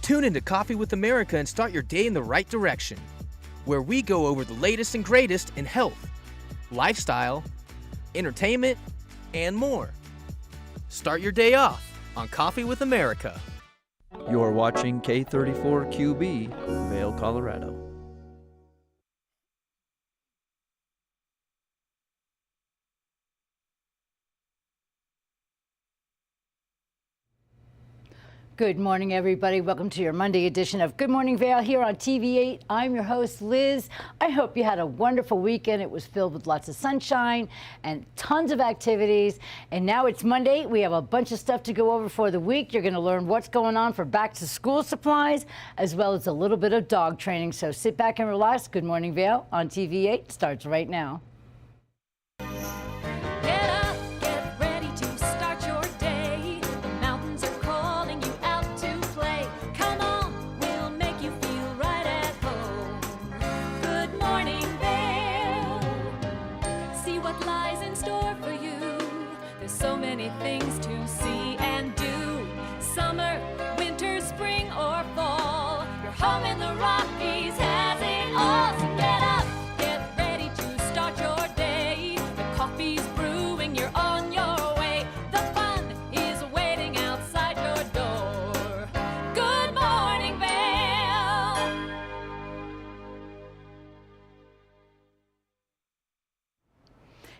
Tune into Coffee with America and start your day in the right direction, where we go over the latest and greatest in health, lifestyle, entertainment, and more. Start your day off on Coffee with America. You're watching K34QB, Vail, Colorado. Good morning, everybody. Welcome to your Monday edition of Good Morning Vail here on TV8. I'm your host, Liz. I hope you had a wonderful weekend. It was filled with lots of sunshine and tons of activities. And now it's Monday. We have a bunch of stuff to go over for the week. You're going to learn what's going on for back to school supplies, as well as a little bit of dog training. So sit back and relax. Good Morning Vail on TV8 starts right now. Things to see and do. Summer, winter, spring, or fall. Your home in the Rockies has it all. So get up, get ready to start your day. The coffee's brewing, you're on your way. The fun is waiting outside your door. Good morning, Vail.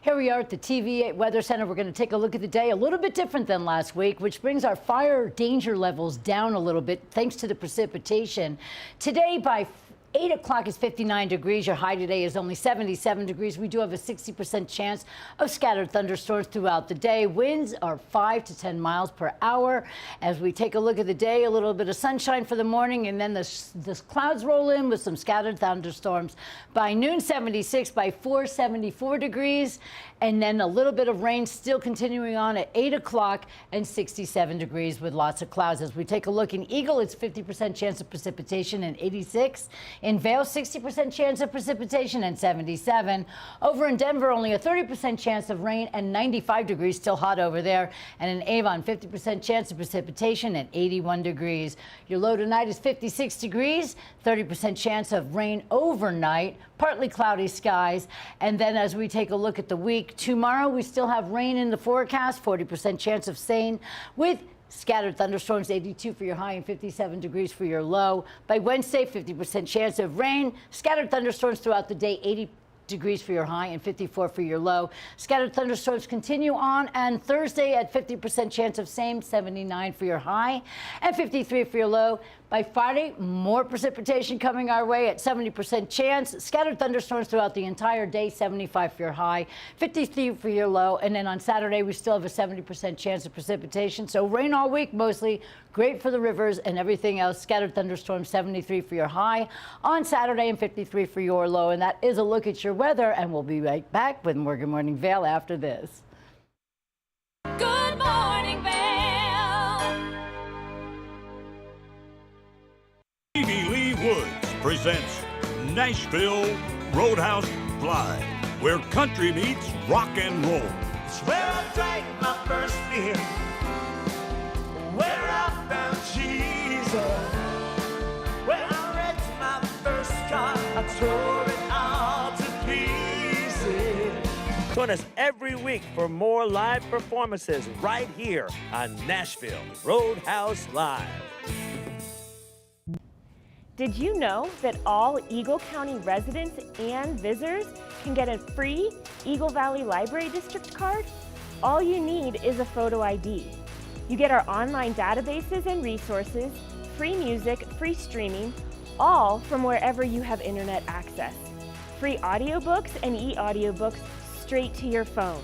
Here we are at the TV8 Weather Center. We're going to take a look at the day a little bit different than last week, which brings our fire danger levels down a little bit thanks to the precipitation. Today by 8 o'clock is 59 degrees. Your high today is only 77 degrees. We do have a 60% chance of scattered thunderstorms throughout the day. Winds are 5 to 10 miles per hour. As we take a look at the day, a little bit of sunshine for the morning, and then the clouds roll in with some scattered thunderstorms. By noon, 76. By 4, 74 degrees. And then a little bit of rain still continuing on at 8 o'clock and 67 degrees with lots of clouds. As we take a look in Eagle, it's 50% chance of precipitation and 86. In Vail, 60% chance of precipitation and 77. Over in Denver, only a 30% chance of rain and 95 degrees, still hot over there. And in Avon, 50% chance of precipitation and 81 degrees. Your low tonight is 56 degrees, 30% chance of rain overnight, partly cloudy skies. And then as we take a look at the week, tomorrow we still have rain in the forecast, 40% chance of rain with scattered thunderstorms, 82 for your high and 57 degrees for your low. By Wednesday, 50% chance of rain, scattered thunderstorms throughout the day, 80 degrees for your high and 54 for your low. Scattered thunderstorms continue on, and Thursday at 50% chance of same, 79 for your high and 53 for your low. By Friday, more precipitation coming our way at 70% chance. Scattered thunderstorms throughout the entire day, 75 for your high, 53 for your low. And then on Saturday, we still have a 70% chance of precipitation. So rain all week mostly, great for the rivers and everything else. Scattered thunderstorms, 73 for your high on Saturday and 53 for your low. And that is a look at your weather. And we'll be right back with more Good Morning Vail after this. Good morning, Vail. Stevie Lee Woods presents Nashville Roadhouse Live, where country meets rock and roll. It's where I drank my first beer, where I found Jesus, where I wrecked my first car, I tore it all to pieces. Join us every week for more live performances right here on Nashville Roadhouse Live. Did you know that all Eagle County residents and visitors can get a free Eagle Valley Library District card? All you need is a photo ID. You get our online databases and resources, free music, free streaming, all from wherever you have internet access. Free audiobooks and e-audiobooks straight to your phone.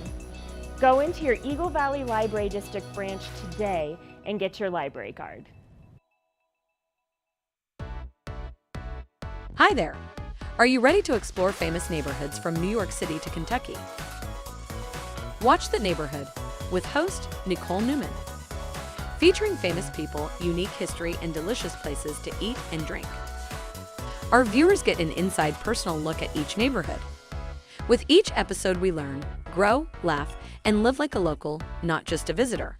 Go into your Eagle Valley Library District branch today and get your library card. Hi there! Are you ready to explore famous neighborhoods from New York City to Kentucky? Watch The Neighborhood with host Nicole Newman. Featuring famous people, unique history, and delicious places to eat and drink. Our viewers get an inside personal look at each neighborhood. With each episode we learn, grow, laugh, and live like a local, not just a visitor.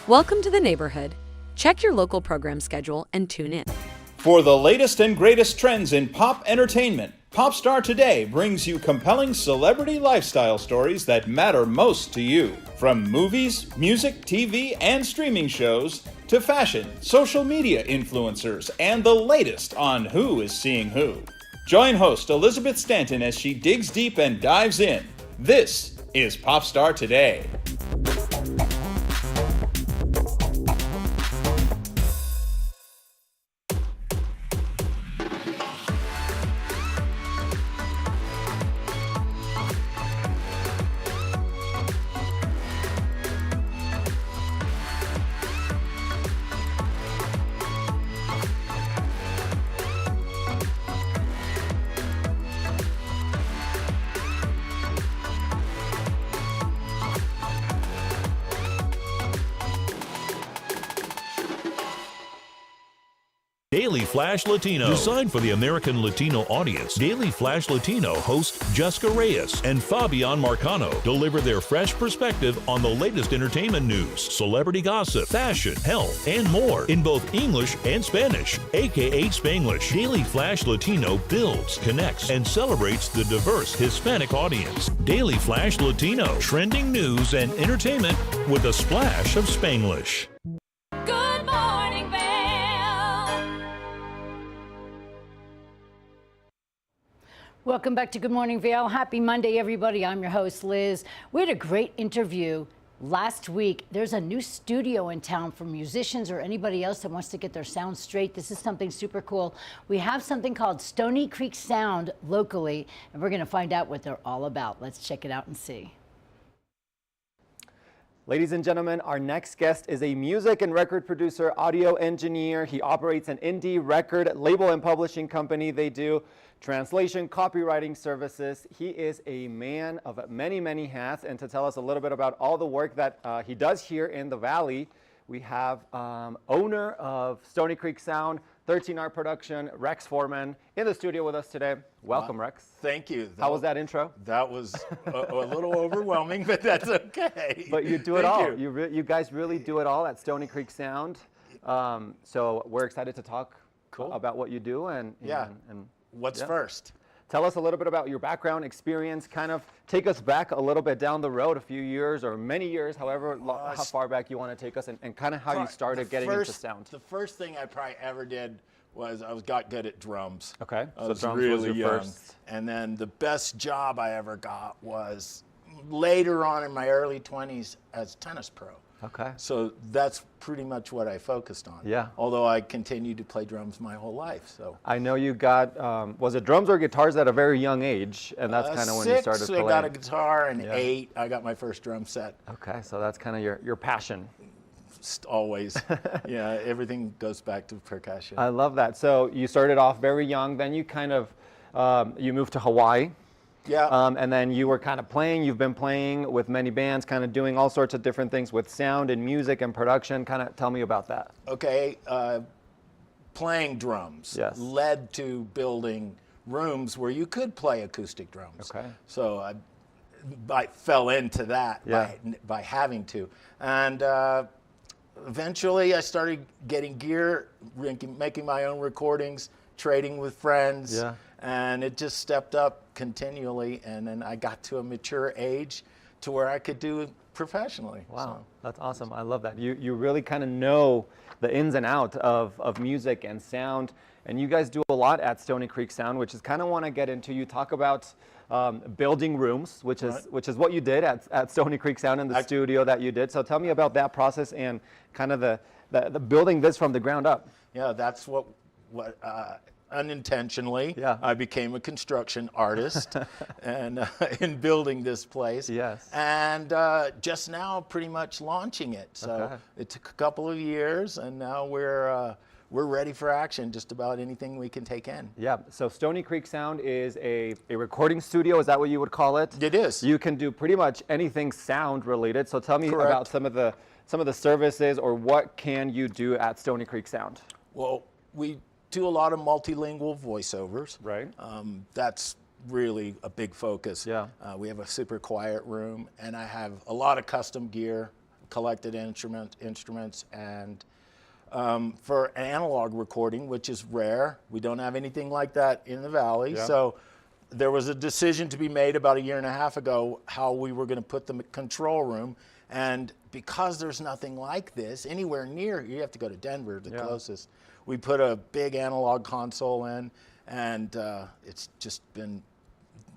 Welcome to The Neighborhood, Check your local program schedule and tune in. For the latest and greatest trends in pop entertainment, Popstar Today brings you compelling celebrity lifestyle stories that matter most to you. From movies, music, TV, and streaming shows, to fashion, social media influencers, and the latest on who is seeing who. Join host Elizabeth Stanton as she digs deep and dives in. This is Popstar Today. Daily Flash Latino. Designed for the American Latino audience, Daily Flash Latino hosts Jessica Reyes and Fabian Marcano deliver their fresh perspective on the latest entertainment news, celebrity gossip, fashion, health, and more in both English and Spanish, aka Spanglish. Daily Flash Latino builds, connects, and celebrates the diverse Hispanic audience. Daily Flash Latino, trending news and entertainment with a splash of Spanglish. Good morning, Vail. Welcome back to Good Morning Vail. Happy Monday, everybody. I'm your host, Liz. We had a great interview last week. There's a new studio in town for musicians or anybody else that wants to get their sound straight. This is something super cool. We have something called Stony Creek Sound locally, and we're going to find out what they're all about. Let's check it out and see. Ladies and gentlemen, our next guest is a music and record producer, audio engineer. He operates an indie record label and publishing company. They do translation, copywriting services. He is a man of many, many hats. And to tell us a little bit about all the work that he does here in the Valley, we have owner of Stony Creek Sound, 13 Art Production, Rex Foreman, in the studio with us today. Welcome, Rex. Thank you. How was that intro? That was a little overwhelming, but that's okay. But you do it all. You guys really do it all at Stony Creek Sound. So we're excited to talk about what you do. And what's first? Tell us a little bit about your background, experience, kind of take us back a little bit down the road, a few years or many years, however how far back you want to take us, and kind of how you started getting into sound. The first thing I probably ever did was I got good at drums. Okay, I was really young. And then the best job I ever got was later on in my early 20s as tennis pro. Okay. So that's pretty much what I focused on. Yeah. Although I continued to play drums my whole life. So I know you got, was it drums or guitars at a very young age? And that's kind of when you started playing. I got a guitar, and 8, I got my first drum set. Okay, so that's kind of your passion. Always. Yeah, everything goes back to percussion. I love that. So you started off very young, then you kind of, you moved to Hawaii. Yeah. And then you were kind of playing, you've been playing with many bands, kind of doing all sorts of different things with sound and music and production. Kind of tell me about that. Okay. Playing drums led to building rooms where you could play acoustic drums. Okay. So I fell into that by having to. And eventually I started getting gear, making my own recordings, trading with friends. Yeah. And it just stepped up continually, and then I got to a mature age to where I could do it professionally. Wow, that's awesome. I love that. You really kind of know the ins and outs of music and sound, and you guys do a lot at Stony Creek Sound, which is kind of want to get into. You talk about building rooms, which is what you did at Stony Creek Sound in the studio that you did. So tell me about that process and kind of the building this from the ground up. Yeah, that's what unintentionally, I became a construction artist and in building this place. Yes. And just now pretty much launching it. So it took a couple of years, and now we're ready for action, just about anything we can take in. Yeah, so Stony Creek Sound is a recording studio, is that what you would call it? It is. You can do pretty much anything sound related, so tell me about some of the services, or what can you do at Stony Creek Sound? Well, we do a lot of multilingual voiceovers. Right. That's really a big focus. Yeah. We have a super quiet room, and I have a lot of custom gear, collected instruments, and for an analog recording, which is rare. We don't have anything like that in the Valley. Yeah. So there was a decision to be made about a year and a half ago how we were going to put the control room. And because there's nothing like this anywhere near, you have to go to Denver, the closest. We put a big analog console in, and it's just been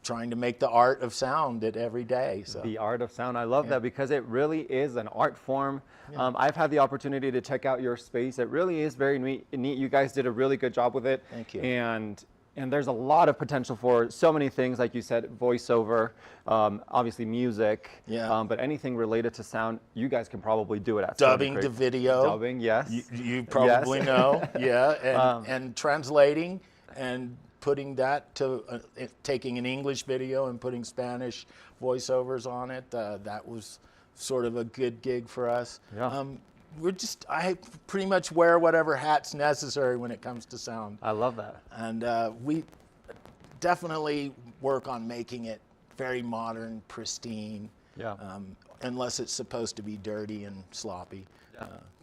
trying to make the art of sound it every day. So. The art of sound. I love that because it really is an art form. I've had the opportunity to check out your space. It really is very neat. You guys did a really good job with it. Thank you. And there's a lot of potential for so many things, like you said, voiceover, obviously music, but anything related to sound, you guys can probably do it at dubbing to video. Dubbing, yes. You probably know, and translating and putting that to taking an English video and putting Spanish voiceovers on it. That was sort of a good gig for us. Yeah. I pretty much wear whatever hat's necessary when it comes to sound. I love that. And we definitely work on making it very modern, pristine, unless it's supposed to be dirty and sloppy.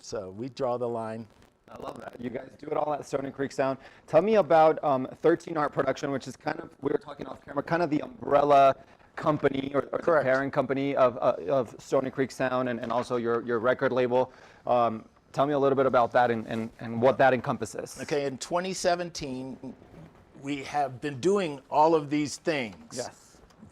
So we draw the line. I love that. You guys do it all at Stony Creek Sound. Tell me about 13 Art Production, which is kind of, we were talking off camera, kind of the umbrella company or the parent company of Stony Creek Sound and also your record label. Tell me a little bit about that and what that encompasses. Okay, in 2017, we have been doing all of these things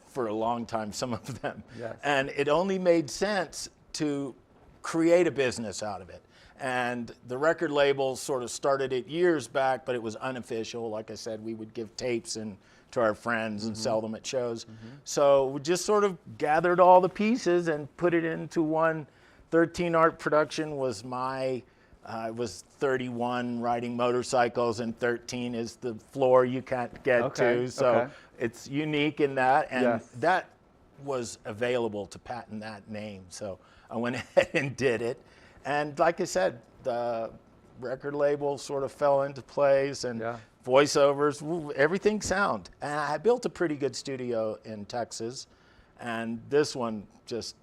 for a long time, some of them. And it only made sense to create a business out of it. And the record label sort of started it years back, but it was unofficial. Like I said, we would give tapes to our friends and sell them at shows. So we just sort of gathered all the pieces and put it into one. 13 Art Production was I was 31 riding motorcycles, and 13 is the floor you can't get to. So it's unique in that. And that was available to patent that name. So I went ahead and did it. And like I said, the record label sort of fell into place, and voiceovers, everything sound. And I built a pretty good studio in Texas, and this one just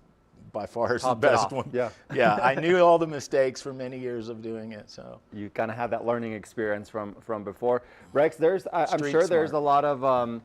by far is the best one. I knew all the mistakes for many years of doing it. So you kind of have that learning experience from before. Rex, I'm sure there's a lot of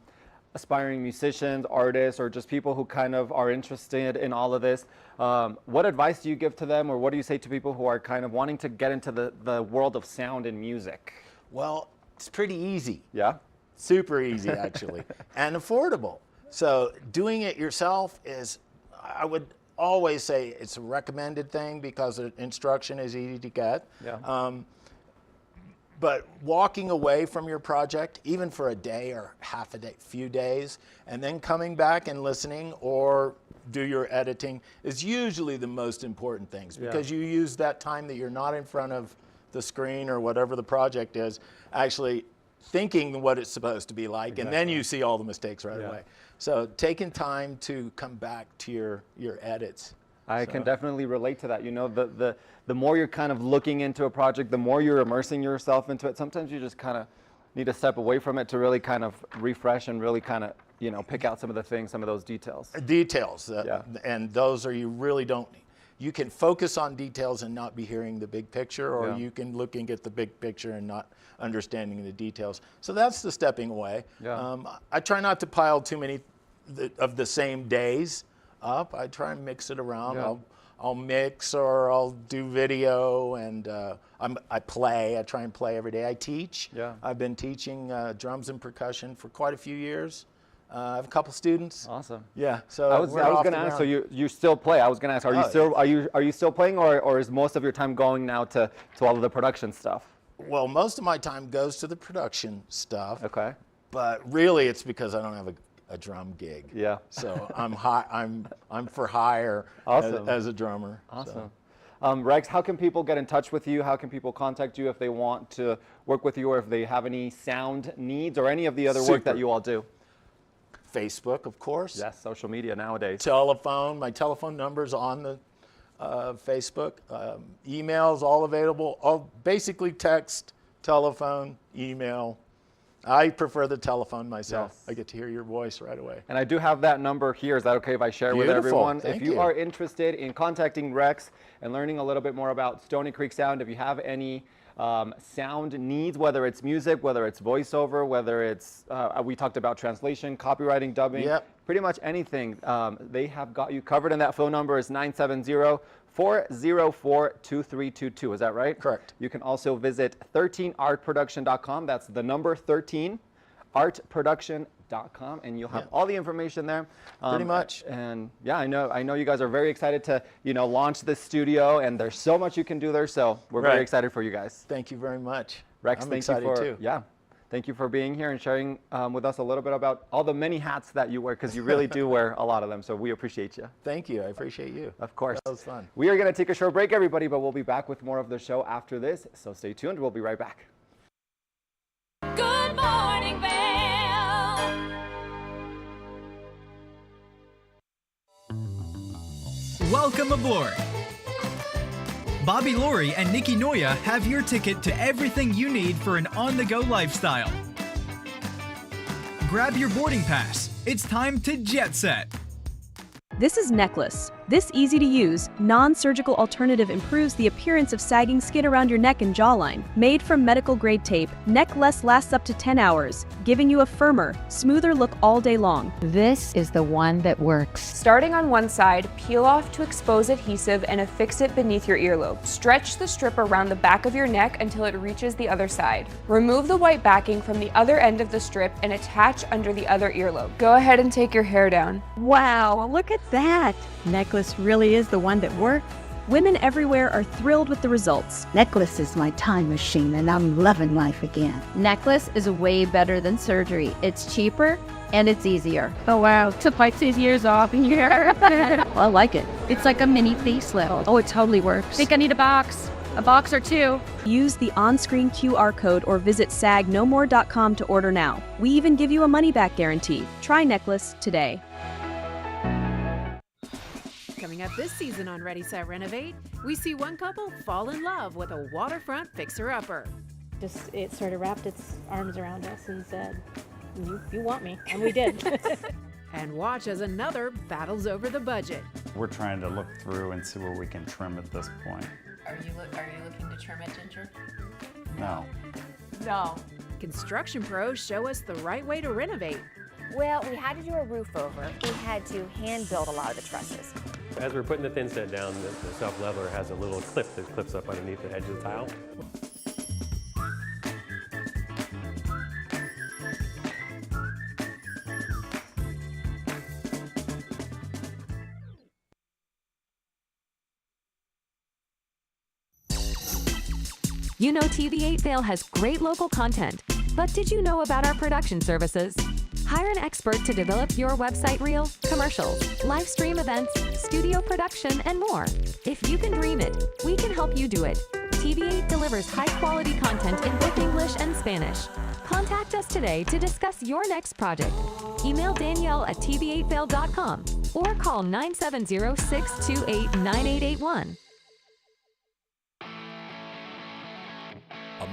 aspiring musicians, artists, or just people who kind of are interested in all of this. What advice do you give to them, or what do you say to people who are kind of wanting to get into the world of sound and music? Well, it's pretty easy. Yeah? Super easy, actually, and affordable. So doing it yourself is, I would always say it's a recommended thing because the instruction is easy to get. But walking away from your project, even for a day or half a day, few days, and then coming back and listening or do your editing is usually the most important things, because you use that time that you're not in front of the screen or whatever the project is, actually thinking what it's supposed to be like, and then you see all the mistakes right away. So taking time to come back to your edits. I can definitely relate to that. You know, the more you're kind of looking into a project, the more you're immersing yourself into it. Sometimes you just kind of need to step away from it to really kind of refresh and really kind of, you know, pick out some of the things, some of those details. And those are, you really don't, you can focus on details and not be hearing the big picture, or you can looking at the big picture and not understanding the details. So that's the stepping away. I try not to pile too many of the same days up. I try and mix it around. I'll mix, or I'll do video, and I play. I try and play every day. I teach. I've been teaching drums and percussion for quite a few years. I have a couple students. Awesome. Yeah. So I was going to ask. So you still play? I was going to ask. Are you still playing, or is most of your time going now to all of the production stuff? Well, most of my time goes to the production stuff. Okay. But really, it's because I don't have a drum gig. So I'm for hire as a drummer. Awesome. So. Rex, how can people get in touch with you? How can people contact you if they want to work with you, or if they have any sound needs, or any of the other work that you all do? Facebook, of course. Yes, social media nowadays. Telephone. My telephone number's on the Facebook. Emails, all available. All basically text, telephone, email. I prefer the telephone myself. Yes. I get to hear your voice right away. And I do have that number here. Is that okay if I share with Beautiful. everyone? Thank If you you. are interested in contacting Rex and learning a little bit more about Stony Creek Sound, if you have any sound needs, whether it's music, whether it's voiceover, whether it's, we talked about translation, copywriting, dubbing, Yep. pretty much anything, they have got you covered. And that phone number is 970-404-2322. Is that right? Correct. You can also visit 13artproduction.com. That's the number 13artproduction.com, and you'll have all the information there. Pretty much. And yeah, I know you guys are very excited to, launch this studio, and there's so much you can do there. So we're very excited for you guys. Thank you very much. Rex, I'm thank excited you for, too. Yeah. Thank you for being here and sharing with us a little bit about all the many hats that you wear, because you really do wear a lot of them. So we appreciate you. Thank you. I appreciate you. Of course. That was fun. We are going to take a short break, everybody, but we'll be back with more of the show after this. So stay tuned. We'll be right back. Good morning, Vail. Welcome aboard. Bobby Laurie and Nikki Noya have your ticket to everything you need for an on-the-go lifestyle. Grab your boarding pass. It's time to jet set. This is Necklace. This easy-to-use, non-surgical alternative improves the appearance of sagging skin around your neck and jawline. Made from medical-grade tape, Necklace lasts up to 10 hours, giving you a firmer, smoother look all day long. This is the one that works. Starting on one side, peel off to expose adhesive and affix it beneath your earlobe. Stretch the strip around the back of your neck until it reaches the other side. Remove the white backing from the other end of the strip and attach under the other earlobe. Go ahead and take your hair down. Wow, look at that. Necklace really is the one that works. Women everywhere are thrilled with the results. Necklace is my time machine, and I'm loving life again. Necklace is way better than surgery. It's cheaper and it's easier. Oh wow, took my 6 years off here. Well, I like it. It's like a mini facelift. Oh, it totally works. Think I need a box or two. Use the on-screen QR code or visit sagnomore.com to order now. We even give you a money-back guarantee. Try Necklace today. Coming up this season on Ready, Set, Renovate, we see one couple fall in love with a waterfront fixer-upper. It sort of wrapped its arms around us and said, you want me, and we did. And watch as another battles over the budget. We're trying to look through and see where we can trim at this point. Are you looking to trim it, Ginger? No. No. Construction pros show us the right way to renovate. Well, we had to do a roof over. We had to hand build a lot of the trusses. As we're putting the thin set down, the self-leveler has a little clip that clips up underneath the edge of the tile. You know TV8 Vail has great local content, but did you know about our production services? Hire an expert to develop your website reel, commercials, live stream events, studio production, and more. If you can dream it, we can help you do it. TV8 delivers high-quality content in both English and Spanish. Contact us today to discuss your next project. Email Danielle at tv8vail.com or call 970-628-9881.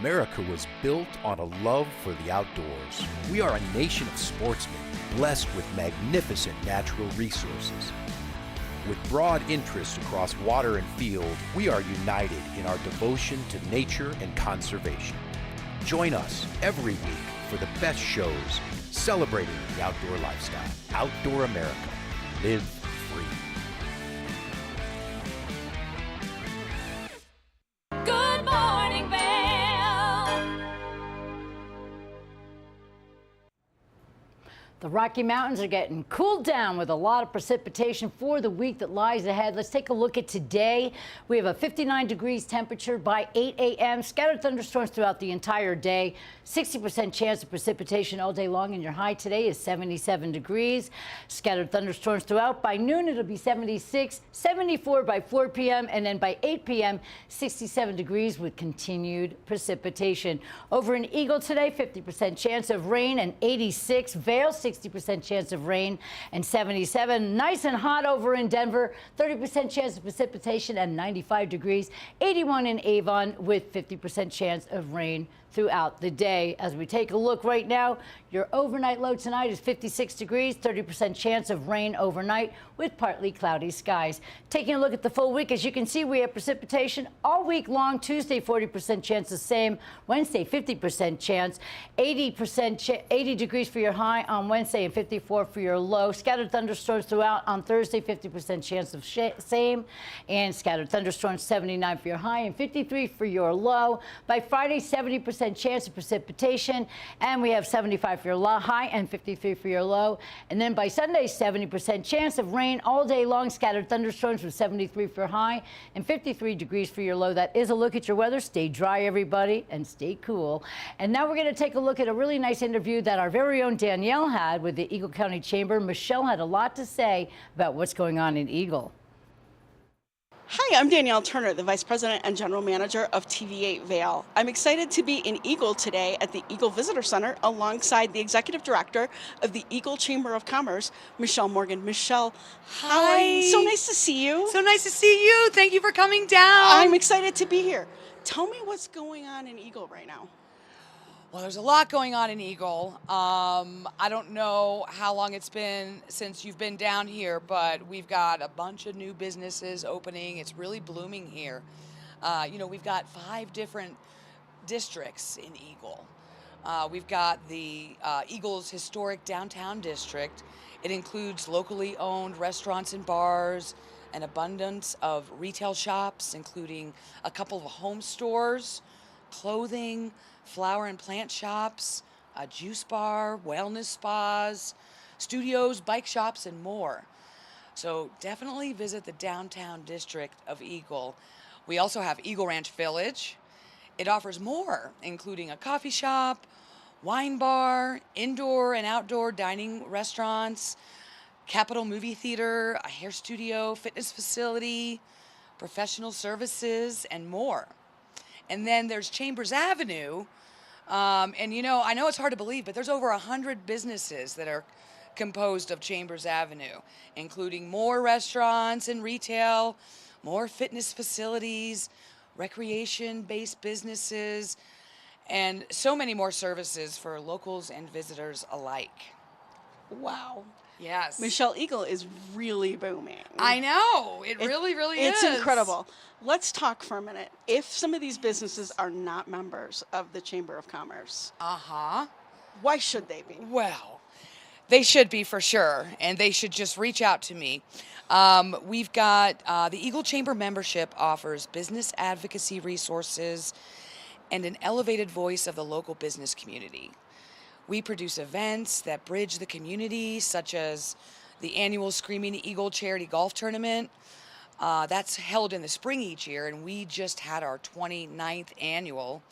America was built on a love for the outdoors. We are a nation of sportsmen, blessed with magnificent natural resources. With broad interests across water and field, we are united in our devotion to nature and conservation. Join us every week for the best shows celebrating the outdoor lifestyle. Outdoor America. Live free. Good morning, Vail. The Rocky Mountains are getting cooled down with a lot of precipitation for the week that lies ahead. Let's take a look at today. We have a 59 degrees temperature by 8 a.m. Scattered thunderstorms throughout the entire day. 60% chance of precipitation all day long, and your high today is 77 degrees. Scattered thunderstorms throughout. By noon, it'll be 76, 74 by 4 p.m., and then by 8 p.m., 67 degrees with continued precipitation. Over in Eagle today, 50% chance of rain and 86. Vail, 60% chance of rain, and 77. Nice and hot over in Denver, 30% chance of precipitation and 95 degrees. 81 in Avon with 50% chance of rain throughout the day. As we take a look right now, your overnight low tonight is 56 degrees, 30% chance of rain overnight with partly cloudy skies. Taking a look at the full week, as you can see, we have precipitation all week long. Tuesday, 40% chance the same. Wednesday, 50% chance. 80 degrees for your high on Wednesday and 54 for your low. Scattered thunderstorms throughout on Thursday, 50% chance of same. And scattered thunderstorms, 79 for your high and 53 for your low. By Friday, 70% chance of precipitation, and we have 75 for your high and 53 for your low. And then by Sunday, 70% chance of rain all day long, scattered thunderstorms with 73 for high and 53 degrees for your low. That is a look at your weather. Stay dry, everybody, and stay cool. And now we're going to take a look at a really nice interview that our very own Danielle had with the Eagle County Chamber. Michelle had a lot to say about what's going on in Eagle. Hi, I'm Danielle Turner, the Vice President and General Manager of TV8 Vail. I'm excited to be in Eagle today at the Eagle Visitor Center alongside the Executive Director of the Eagle Chamber of Commerce, Michelle Morgan. Michelle, how are you? So nice to see you. So nice to see you. Thank you for coming down. I'm excited to be here. Tell me what's going on in Eagle right now. Well, there's a lot going on in Eagle. I don't know how long it's been since you've been down here, but we've got a bunch of new businesses opening. It's really blooming here. We've got 5 different districts in Eagle. We've got the Eagle's historic downtown district. It includes locally owned restaurants and bars, an abundance of retail shops, including a couple of home stores, clothing, flower and plant shops, a juice bar, wellness spas, studios, bike shops, and more. So definitely visit the downtown district of Eagle. We also have Eagle Ranch Village. It offers more, including a coffee shop, wine bar, indoor and outdoor dining restaurants, Capitol Movie Theater, a hair studio, fitness facility, professional services, and more. And then there's Chambers Avenue. I know it's hard to believe, but there's over 100 businesses that are composed of Chambers Avenue, including more restaurants and retail, more fitness facilities, recreation-based businesses, and so many more services for locals and visitors alike. Wow. Yes. Michelle, Eagle is really booming. I know. It really is. It's incredible. Let's talk for a minute. If some of these businesses are not members of the Chamber of Commerce, why should they be? Well, they should be for sure, and they should just reach out to me. We've got the Eagle Chamber membership offers business advocacy resources and an elevated voice of the local business community. We produce events that bridge the community, such as the annual Screaming Eagle Charity Golf Tournament. That's held in the spring each year, and we just had our 29th annual.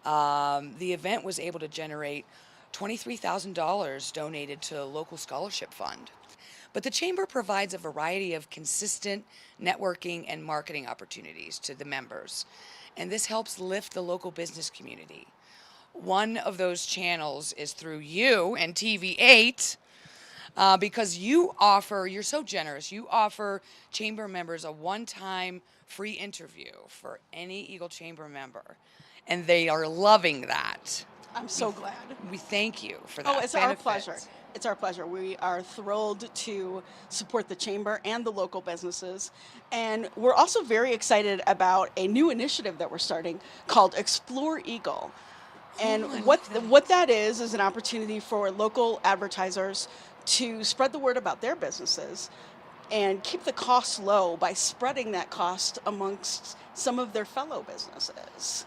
The event was able to generate $23,000 donated to a local scholarship fund. But the Chamber provides a variety of consistent networking and marketing opportunities to the members, and this helps lift the local business community. One of those channels is through you and TV8, because you're so generous. You offer Chamber members a one-time free interview for any Eagle Chamber member, and they are loving that. I'm so glad. We thank you for that. Oh, it's our pleasure. It's our pleasure. We are thrilled to support the Chamber and the local businesses. And we're also very excited about a new initiative that we're starting called Explore Eagle. And what that is an opportunity for local advertisers to spread the word about their businesses and keep the costs low by spreading that cost amongst some of their fellow businesses.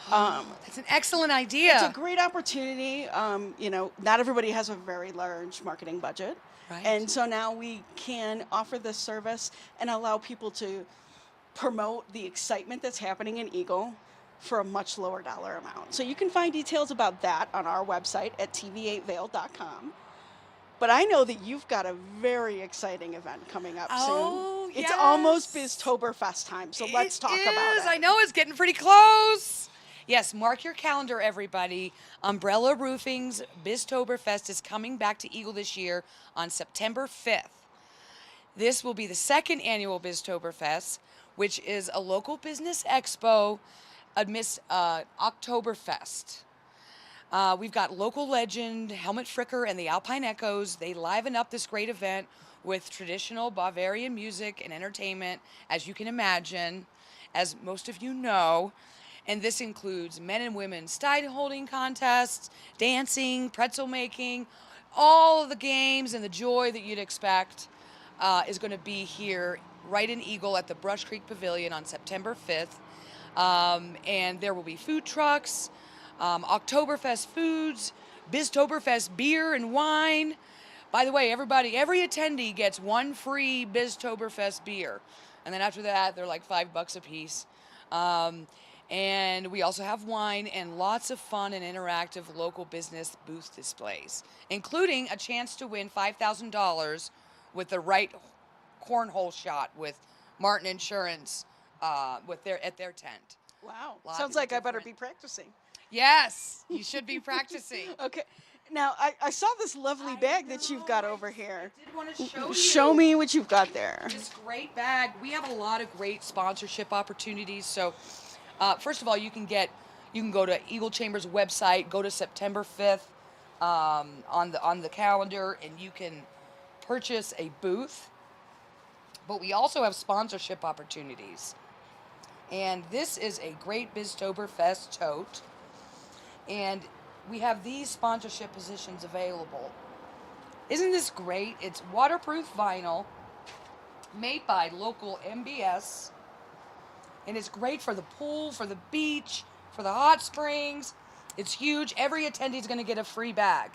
That's an excellent idea. It's a great opportunity. Not everybody has a very large marketing budget. Right. And so now we can offer this service and allow people to promote the excitement that's happening in Eagle for a much lower dollar amount. So you can find details about that on our website at tv8vail.com. But I know that you've got a very exciting event coming up soon. It's almost Biztoberfest time, so let's talk about it. I know it's getting pretty close. Yes, mark your calendar, everybody. Umbrella Roofing's Biztoberfest is coming back to Eagle this year on September 5th. This will be the second annual Biztoberfest, which is a local business expo amidst Oktoberfest. We've got local legend Helmut Fricker and the Alpine Echoes. They liven up this great event with traditional Bavarian music and entertainment, as you can imagine, as most of you know. And this includes men and women stein holding contests, dancing, pretzel making, all of the games and the joy that you'd expect is going to be here right in Eagle at the Brush Creek Pavilion on September 5th. And there will be food trucks, Oktoberfest foods, Biztoberfest beer and wine. By the way, everybody, every attendee gets one free Biztoberfest beer. And then after that, they're like $5 a piece. And we also have wine and lots of fun and interactive local business booth displays, including a chance to win $5,000 with the right cornhole shot with Martin Insurance at their tent. Wow. Lots Sounds of like I better be practicing. Yes, you should be practicing. Okay. Now, I saw this lovely bag that you've got over here. I did want to show you. Show me what you've got there. This great bag. We have a lot of great sponsorship opportunities. So, first of all, you can go to Eagle Chamber's website, go to September 5th on the calendar, and you can purchase a booth. But we also have sponsorship opportunities. And this is a great Biztoberfest tote. And we have these sponsorship positions available. Isn't this great? It's waterproof vinyl made by local MBS. And it's great for the pool, for the beach, for the hot springs. It's huge. Every attendee is going to get a free bag.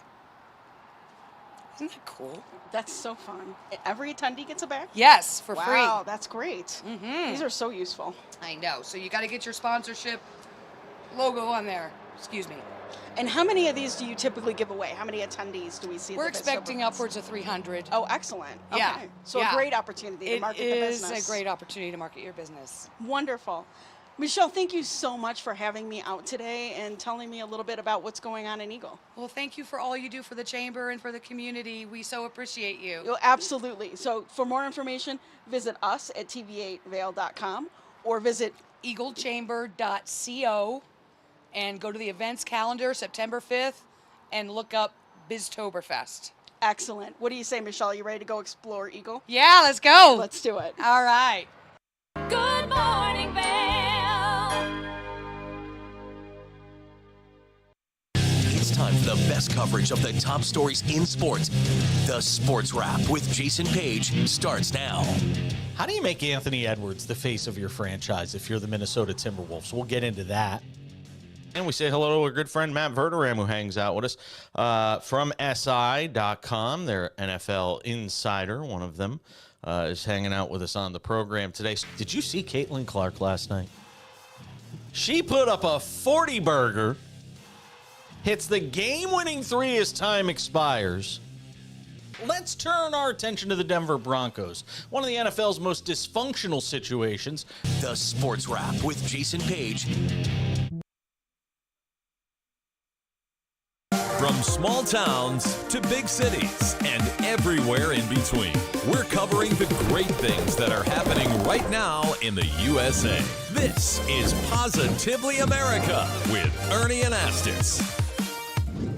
Isn't that cool? That's so fun. Every attendee gets a bag? Yes, for free. Wow, that's great. Mm-hmm. These are so useful. I know. So you got to get your sponsorship logo on there. Excuse me. And how many of these do you typically give away? How many attendees do we see? We're expecting upwards of 300. Oh, excellent. Yeah. Okay. So yeah. a great opportunity to market the business. It is a great opportunity to market your business. Wonderful. Michelle, thank you so much for having me out today and telling me a little bit about what's going on in Eagle. Well, thank you for all you do for the Chamber and for the community. We so appreciate you. Absolutely. So for more information, visit us at tv8vail.com or visit eaglechamber.co and go to the events calendar, September 5th, and look up Biztoberfest. Excellent. What do you say, Michelle? You ready to go explore Eagle? Yeah, let's go. Let's do it. All right. Good morning, Vail. It's time for the best coverage of the top stories in sports. The Sports Wrap with Jason Page starts now. How do you make Anthony Edwards the face of your franchise if you're the Minnesota Timberwolves? We'll get into that. And we say hello to our good friend Matt Verderam, who hangs out with us from SI.com. Their NFL insider, one of them, is hanging out with us on the program today. Did you see Caitlin Clark last night? She put up a 40-burger, hits the game-winning three as time expires. Let's turn our attention to the Denver Broncos, one of the NFL's most dysfunctional situations. The Sports Wrap with Jason Page. From small towns to big cities and everywhere in between, we're covering the great things that are happening right now in the USA. This is Positively America with Ernie Anastas.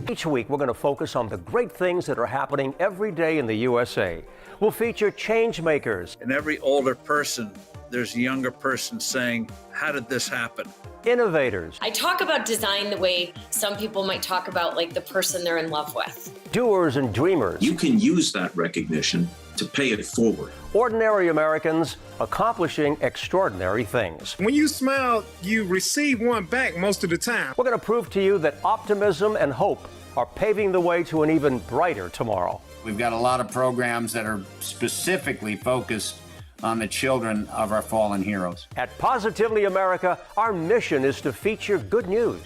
Each week, we're going to focus on the great things that are happening every day in the USA. We'll feature change makers. In every older person, there's a younger person saying, how did this happen? Innovators. I talk about design the way some people might talk about like the person they're in love with. Doers and dreamers. You can use that recognition to pay it forward. Ordinary Americans accomplishing extraordinary things. When you smile, you receive one back most of the time. We're going to prove to you that optimism and hope are paving the way to an even brighter tomorrow. We've got a lot of programs that are specifically focused on the children of our fallen heroes. At Positively America, our mission is to feature good news.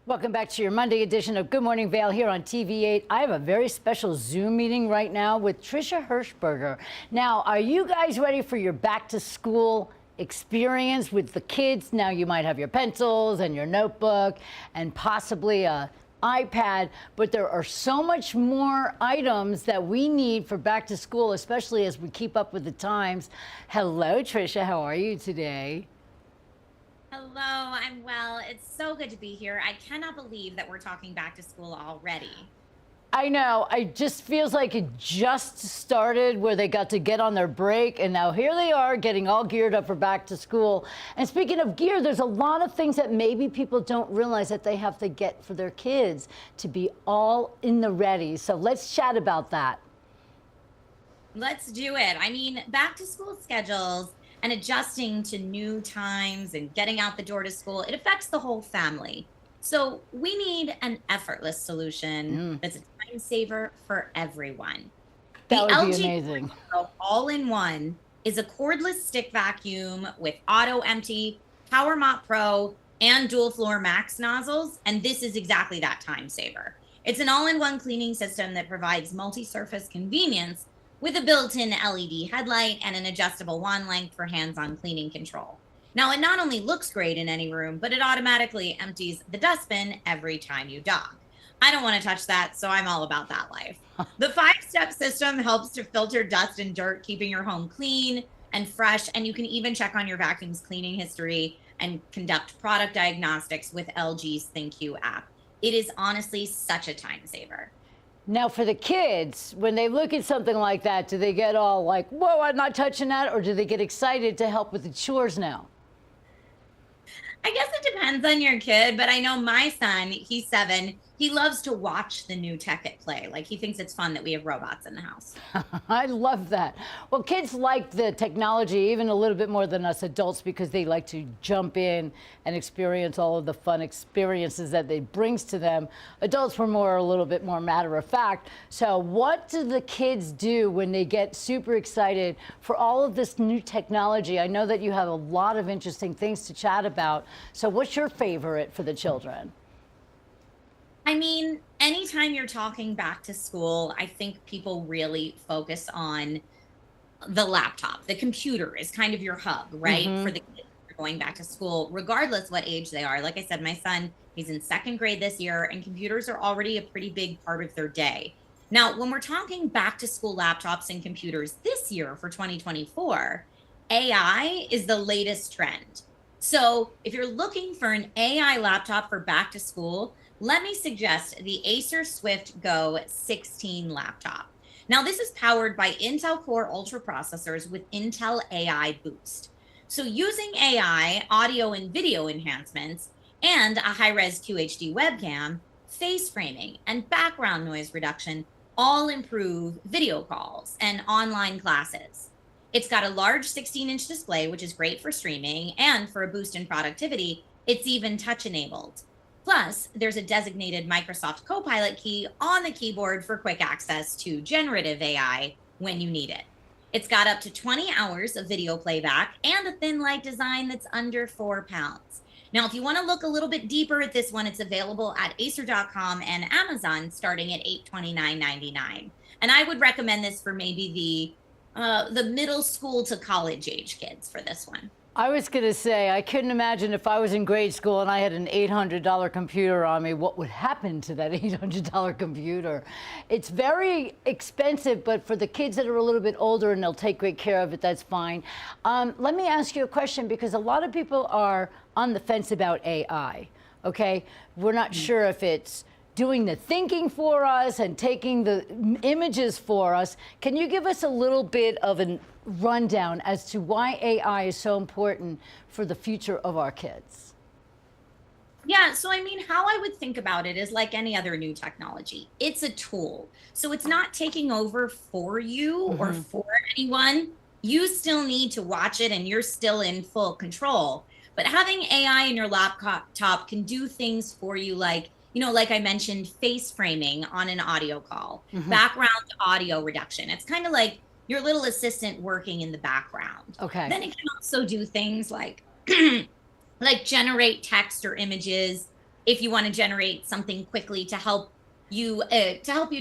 Welcome back to your Monday edition of Good Morning Vail here on TV8. I have a very special Zoom meeting right now with Trisha Hirschberger. Now, are you guys ready for your back to school experience with the kids? Now you might have your pencils and your notebook and possibly a iPad, but there are so much more items that we need for back to school, especially as we keep up with the times. Hello, Trisha. How are you today? Hello, I'm well. It's so good to be here. I cannot believe that we're talking back to school already. I know. It just feels like it just started where they got to get on their break, and now here they are getting all geared up for back to school. And speaking of gear, there's a lot of things that maybe people don't realize that they have to get for their kids to be all in the ready. So let's chat about that. Let's do it. I mean, back to school schedules and adjusting to new times and getting out the door to school, it affects the whole family. So we need an effortless solution that's a time saver for everyone. That would LG be amazing. All-in-One is a cordless stick vacuum with auto empty, Power Mop Pro, and dual floor max nozzles. And this is exactly that time saver. It's an all-in-one cleaning system that provides multi-surface convenience with a built-in LED headlight and an adjustable wand length for hands-on cleaning control. Now, it not only looks great in any room, but it automatically empties the dustbin every time you dock. I don't want to touch that, so I'm all about that life. The 5-step system helps to filter dust and dirt, keeping your home clean and fresh, and you can even check on your vacuum's cleaning history and conduct product diagnostics with LG's ThinQ app. It is honestly such a time saver. Now, for the kids, when they look at something like that, do they get all like, whoa, I'm not touching that, or do they get excited to help with the chores now? I guess it depends on your kid, but I know my son, he's 7. He loves to watch the new tech at play. Like, he thinks it's fun that we have robots in the house. I love that. Well, kids like the technology even a little bit more than us adults because they like to jump in and experience all of the fun experiences that it brings to them. Adults were a little bit more matter of fact. So what do the kids do when they get super excited for all of this new technology? I know that you have a lot of interesting things to chat about. So what's your favorite for the children? I mean, anytime you're talking back to school, I think people really focus on the laptop. The computer is kind of your hub, right? For the kids who are going back to school, regardless what age they are. Like I said, my son, he's in 2nd grade this year, and computers are already a pretty big part of their day. Now, when we're talking back to school laptops and computers this year for 2024, AI is the latest trend. So if you're looking for an AI laptop for back to school, let me suggest the Acer Swift Go 16 laptop. Now, this is powered by Intel Core Ultra processors with Intel AI Boost. So using AI, audio and video enhancements, and a high-res QHD webcam, face framing, and background noise reduction all improve video calls and online classes. It's got a large 16-inch display, which is great for streaming, and for a boost in productivity, it's even touch-enabled. Plus, there's a designated Microsoft Copilot key on the keyboard for quick access to generative AI when you need it. It's got up to 20 hours of video playback and a thin, light design that's under 4 pounds. Now, if you want to look a little bit deeper at this one, it's available at Acer.com and Amazon starting at $829.99. And I would recommend this for maybe the middle school to college age kids for this one. I was going to say, I couldn't imagine if I was in grade school and I had an $800 computer on me, what would happen to that $800 computer? It's very expensive, but for the kids that are a little bit older and they'll take great care of it, that's fine. Let me ask you a question, because a lot of people are on the fence about AI, okay? We're not sure if it's doing the thinking for us and taking the images for us. Can you give us a little bit of a rundown as to why AI is so important for the future of our kids? Yeah, so I mean, how I would think about it is like any other new technology. It's a tool. So it's not taking over for you or for anyone. You still need to watch it and you're still in full control. But having AI in your laptop can do things for you like, you know, like I mentioned, face framing on an audio call, background audio reduction. It's kind of like your little assistant working in the background. Okay. Then it can also do things like like generate text or images, if you want to generate something quickly to help you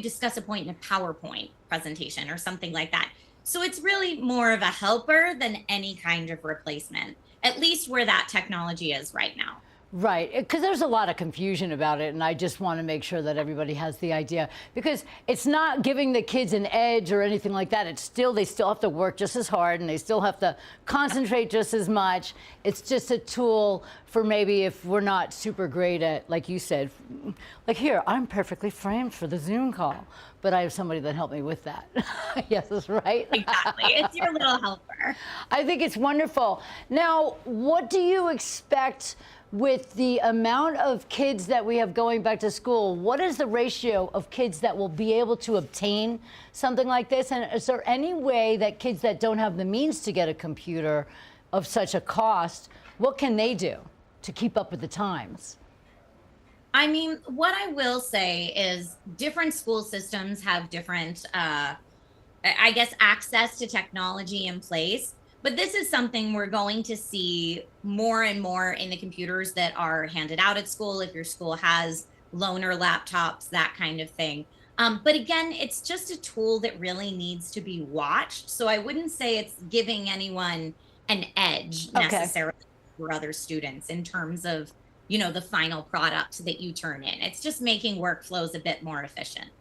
discuss a point in a PowerPoint presentation or something like that. So it's really more of a helper than any kind of replacement, at least where that technology is right now. Right, because there's a lot of confusion about it, and I just want to make sure that everybody has the idea, because it's not giving the kids an edge or anything like that. It's still, they still have to work just as hard, and they still have to concentrate just as much. It's just a tool for maybe if we're not super great at, like you said, like here, I'm perfectly framed for the Zoom call, but I have somebody that helped me with that. Yes, that's right. Exactly, it's your little helper. I think it's wonderful. Now, what do you expect with the amount of kids that we have going back to school? What is the ratio of kids that will be able to obtain something like this? And is there any way that kids that don't have the means to get a computer of such a cost, what can they do to keep up with the times? I mean, what I will say is different school systems have different, I guess, access to technology in place. But this is something we're going to see more and more in the computers that are handed out at school, if your school has loaner laptops, that kind of thing. But again, it's just a tool that really needs to be watched. So I wouldn't say it's giving anyone an edge necessarily for other students in terms of, you know, the final product that you turn in. It's just making workflows a bit more efficient.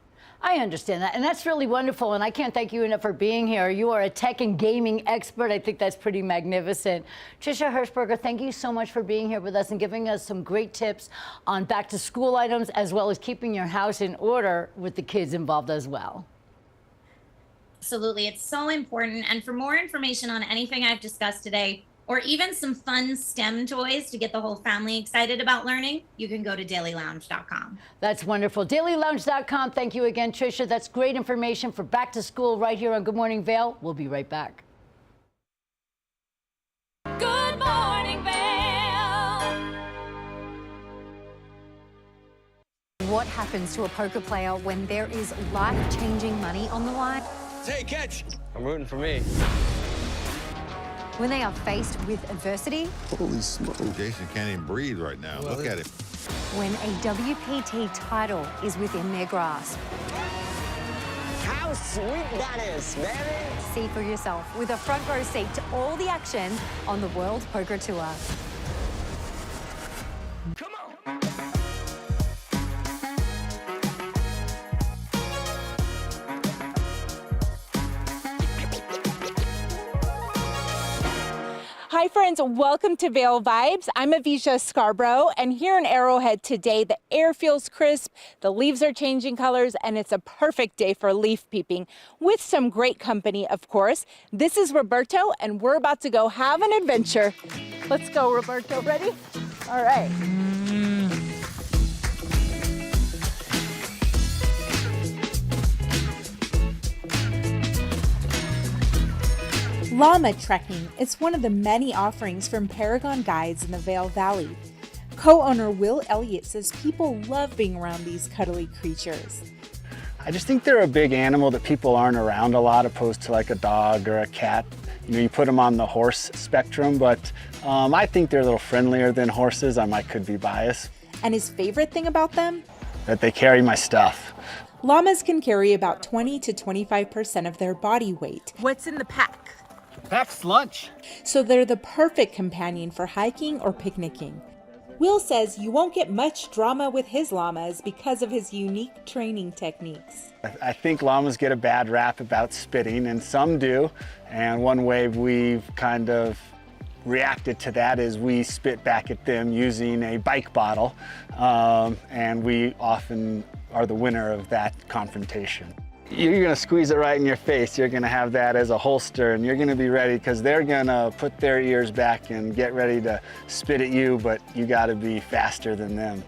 I understand that, and that's really wonderful, and I can't thank you enough for being here. You are a tech and gaming expert. I think that's pretty magnificent. Tricia Hirschberger, thank you so much for being here with us and giving us some great tips on back-to-school items, as well as keeping your house in order with the kids involved as well. Absolutely, it's so important. And for more information on anything I've discussed today, or even some fun STEM toys to get the whole family excited about learning, you can go to dailylounge.com. That's wonderful. Dailylounge.com. Thank you again, Tricia. That's great information for back to school right here on Good Morning Vail. We'll be right back. Good morning, Vail. What happens to a poker player when there is life-changing money on the line? Hey, catch! I'm rooting for me. When they are faced with adversity. Holy smoke. Jason can't even breathe right now. Look at him. When a WPT title is within their grasp. How sweet that is, baby! See for yourself with a front row seat to all the action on the World Poker Tour. Come on! Hi friends, welcome to Vail Vibes. I'm Avisha Scarborough, and here in Arrowhead today, the air feels crisp, the leaves are changing colors, and it's a perfect day for leaf peeping with some great company, of course. This is Roberto, and we're about to go have an adventure. Let's go, Roberto. Ready? All right. Llama trekking is one of the many offerings from Paragon Guides in the Vail Valley. Co-owner Will Elliott says people love being around these cuddly creatures. I just think they're a big animal that people aren't around a lot, opposed to like a dog or a cat. You know, you put them on the horse spectrum, but I think they're a little friendlier than horses. I could be biased. And his favorite thing about them? That they carry my stuff. Llamas can carry about 20 to 25% of their body weight. What's in the pack? Pack's lunch. So they're the perfect companion for hiking or picnicking. Will says you won't get much drama with his llamas because of his unique training techniques. I think llamas get a bad rap about spitting, and some do. And one way we've kind of reacted to that is we spit back at them using a bike bottle. And we often are the winner of that confrontation. You're gonna squeeze it right in your face. You're gonna have that as a holster, and you're gonna be ready because they're gonna put their ears back and get ready to spit at you, but you gotta be faster than them.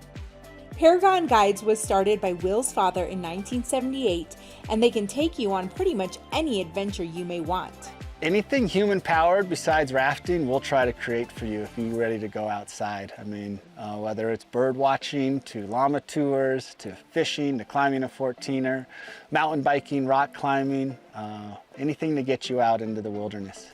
Paragon Guides was started by Will's father in 1978, and they can take you on pretty much any adventure you may want. Anything human-powered besides rafting, we'll try to create for you if you're ready to go outside. I mean, whether it's bird watching, to llama tours, to fishing, to climbing a 14er, mountain biking, rock climbing, anything to get you out into the wilderness.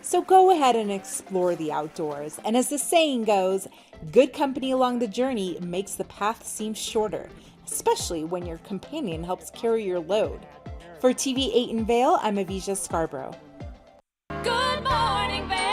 So go ahead and explore the outdoors. And as the saying goes, good company along the journey makes the path seem shorter, especially when your companion helps carry your load. For TV 8 in Vail, I'm Avisha Scarborough. Good morning, Vail.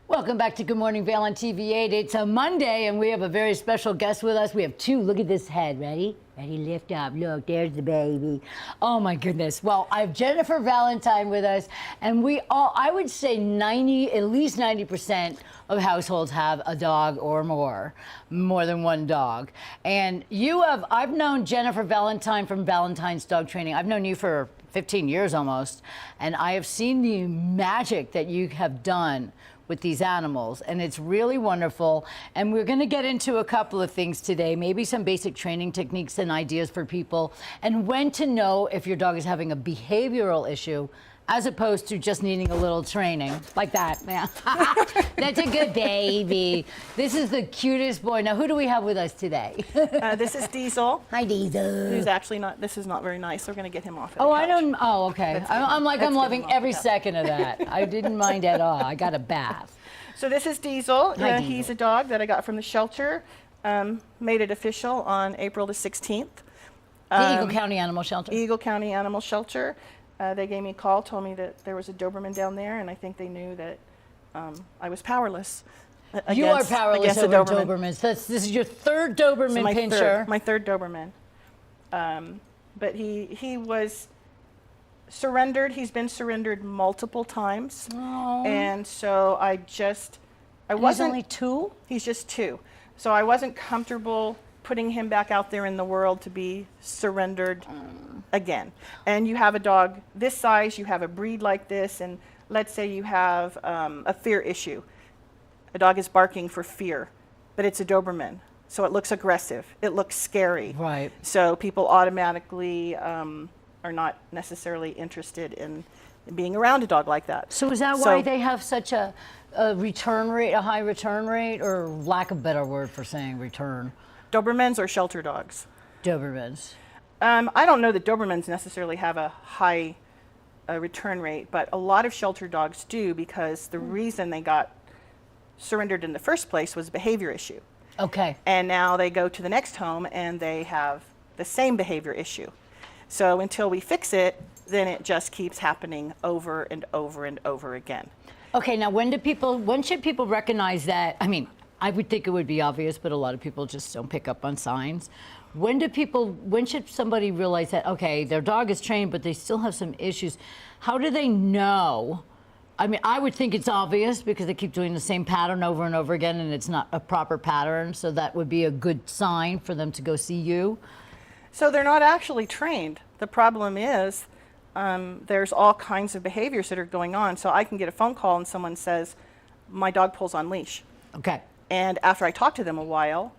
Welcome back to Good Morning Vail on TV 8. It's a Monday, and we have a very special guest with us. We have two. Look at this head. Ready? Ready, lift up. Look, there's the baby. Oh, my goodness. Well, I have Jennifer Valentine with us, and we all, I would say at least 90% of households have a dog or more than one dog. And I've known Jennifer Valentine from Valentine's Dog Training. I've known you for 15 years almost, and I have seen the magic that you have done with these animals, and it's really wonderful. And we're going to get into a couple of things today, maybe some basic training techniques and ideas for people, and when to know if your dog is having a behavioral issue as opposed to just needing a little training. Like that, yeah. That's a good baby. This is the cutest boy. Now, who do we have with us today? This is Diesel. Hi, Diesel. Who's actually not, this is not very nice. We're going to get him off at Oh, the I couch. don't, oh, okay. I'm loving every second of that. I didn't mind at all. I got a bath. So this is Diesel. Hi, Diesel. He's a dog that I got from the shelter. Made it official on April the 16th. The Eagle County Animal Shelter? Eagle County Animal Shelter. They gave me a call, told me that there was a Doberman down there, and I think they knew that I was powerless. You are powerless over Dobermans. This is your third Doberman pincher. My third Doberman. But he was surrendered. He's been surrendered multiple times. Oh. And so I wasn't. He's only 2? He's just 2. So I wasn't comfortable putting him back out there in the world to be surrendered again. And you have a dog this size, you have a breed like this, and let's say you have a fear issue. A dog is barking for fear, but it's a Doberman, so it looks aggressive, it looks scary. Right. So people automatically are not necessarily interested in being around a dog like that. So is that why they have such a return rate, a high return rate, or lack of better word for saying return? Dobermans or shelter dogs? Dobermans. I don't know that Dobermans necessarily have a high return rate, but a lot of shelter dogs do, because the reason they got surrendered in the first place was a behavior issue. Okay. And now they go to the next home and they have the same behavior issue. So until we fix it, then it just keeps happening over and over and over again. Okay, now when should people recognize that? I mean, I would think it would be obvious, but a lot of people just don't pick up on signs. When should somebody realize that, okay, their dog is trained, but they still have some issues? How do they know? I mean, I would think it's obvious because they keep doing the same pattern over and over again, and it's not a proper pattern, so that would be a good sign for them to go see you. So they're not actually trained. The problem is there's all kinds of behaviors that are going on. So I can get a phone call and someone says, my dog pulls on leash. Okay. And after I talk to them a while,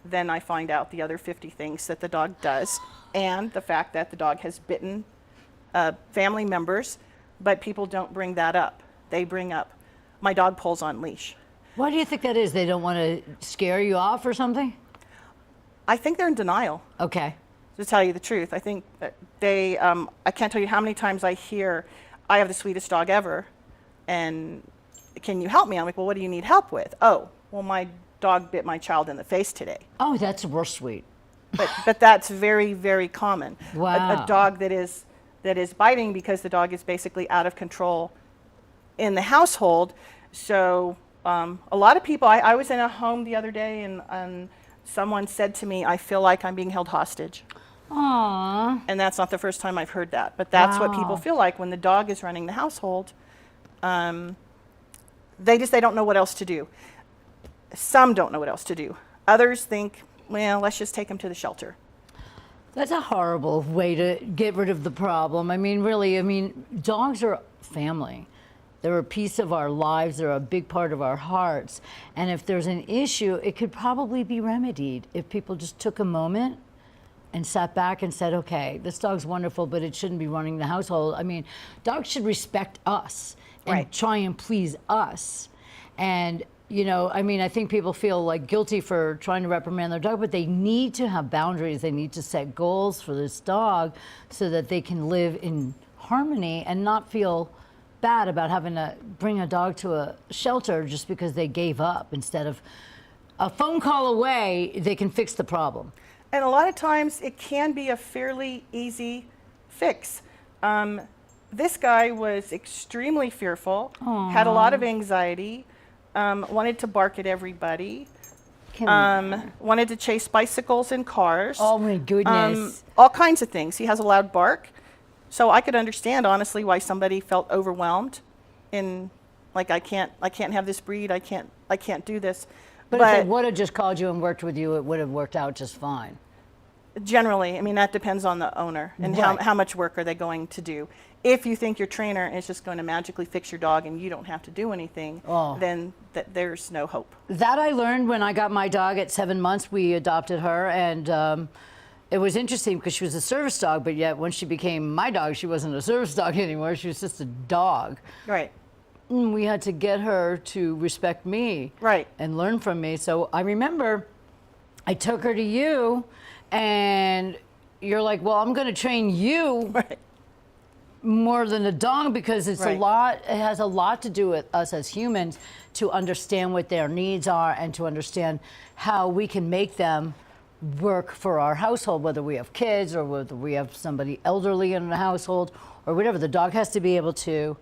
then I find out the other 50 things that the dog does, and the fact that the dog has bitten family members, but people don't bring that up. They bring up, my dog pulls on leash. Why do you think that is? They don't want to scare you off or something? I think they're in denial. Okay. To tell you the truth, I think that they, I can't tell you how many times I hear, I have the sweetest dog ever, and can you help me? I'm like, well, what do you need help with? Oh, well, my dog bit my child in the face today. Oh, that's real sweet. But that's very, very common. Wow. A dog that is biting because the dog is basically out of control in the household. So a lot of people, I was in a home the other day, and someone said to me, I feel like I'm being held hostage. Aww. And that's not the first time I've heard that, but that's what people feel like when the dog is running the household. They don't know what else to do. Some don't know what else to do. Others think, well, let's just take them to the shelter. That's a horrible way to get rid of the problem. I mean, really, dogs are family. They're a piece of our lives. They're a big part of our hearts. And if there's an issue, it could probably be remedied if people just took a moment and sat back and said, okay, this dog's wonderful, but it shouldn't be running the household. I mean, dogs should respect us and try and please us. And You know, I mean, I think people feel like guilty for trying to reprimand their dog, but they need to have boundaries. They need to set goals for this dog so that they can live in harmony and not feel bad about having to bring a dog to a shelter just because they gave up. Instead of a phone call away, they can fix the problem. And a lot of times it can be a fairly easy fix. This guy was extremely fearful, had a lot of anxiety, wanted to bark at everybody, wanted to chase bicycles and cars. Oh my goodness. All kinds of things. He has a loud bark. So I could understand, honestly, why somebody felt overwhelmed in, like, I can't have this breed, I can't do this. But if they would have just called you and worked with you, it would have worked out just fine. Generally, I mean, that depends on the owner and how much work are they going to do. If you think your trainer is just going to magically fix your dog and you don't have to do anything, then there's no hope. That I learned when I got my dog at 7 months. We adopted her, and it was interesting because she was a service dog, but yet when she became my dog, she wasn't a service dog anymore. She was just a dog. Right. And we had to get her to respect me. Right. And learn from me. So I remember I took her to you, and you're like, well, I'm going to train you more than a dog because it's a lot. It has a lot to do with us as humans to understand what their needs are and to understand how we can make them work for our household, whether we have kids or whether we have somebody elderly in the household or whatever. The dog has to be able to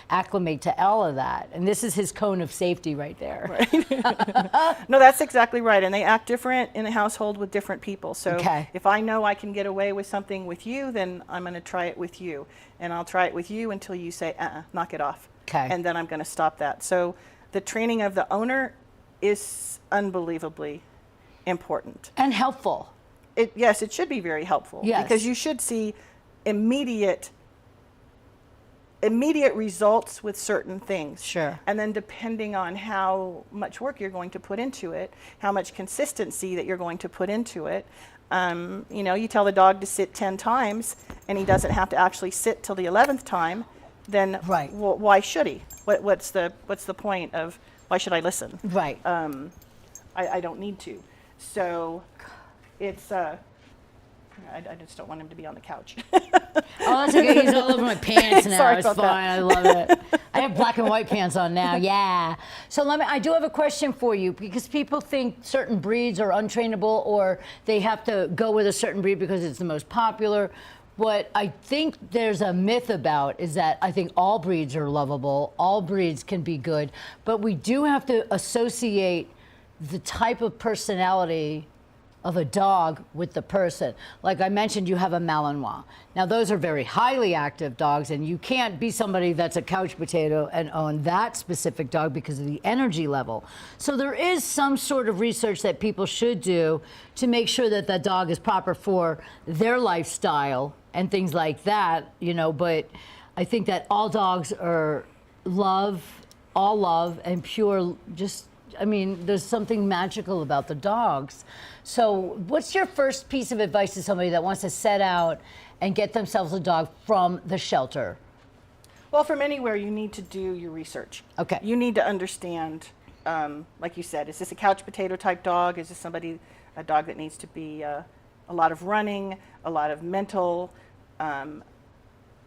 acclimate to all of that. And this is his cone of safety right there. Right. No, that's exactly right. And they act different in a household with different people. So if I know I can get away with something with you, then I'm going to try it with you. And I'll try it with you until you say, knock it off. And then I'm going to stop that. So the training of the owner is unbelievably important. And helpful. Yes, it should be very helpful. Yes. Because you should see immediate results with certain things. Sure. And then depending on how much work you're going to put into it, how much consistency that you're going to put into it, you know, you tell the dog to sit 10 times and he doesn't have to actually sit till the 11th time, then why should he? What's the point of, why should I listen? Right. I don't need to. So it's, I just don't want him to be on the couch. Oh, that's okay. He's all over my pants now. Sorry It's about fine. that. I love it. I have black and white pants on now. Yeah. So I do have a question for you because people think certain breeds are untrainable or they have to go with a certain breed because it's the most popular. What I think there's a myth about is that I think all breeds are lovable. All breeds can be good. But we do have to associate the type of personality of a dog with the person. Like I mentioned, you have a Malinois. Now those are very highly active dogs and you can't be somebody that's a couch potato and own that specific dog because of the energy level. So there is some sort of research that people should do to make sure that that dog is proper for their lifestyle and things like that, you know, but I think that all dogs are all love and pure, just, I mean, there's something magical about the dogs. So what's your first piece of advice to somebody that wants to set out and get themselves a dog from the shelter? Well, from anywhere, you need to do your research. Okay. You need to understand, like you said, is this a couch potato type dog? Is this a dog that needs to be a lot of running, a lot of mental, and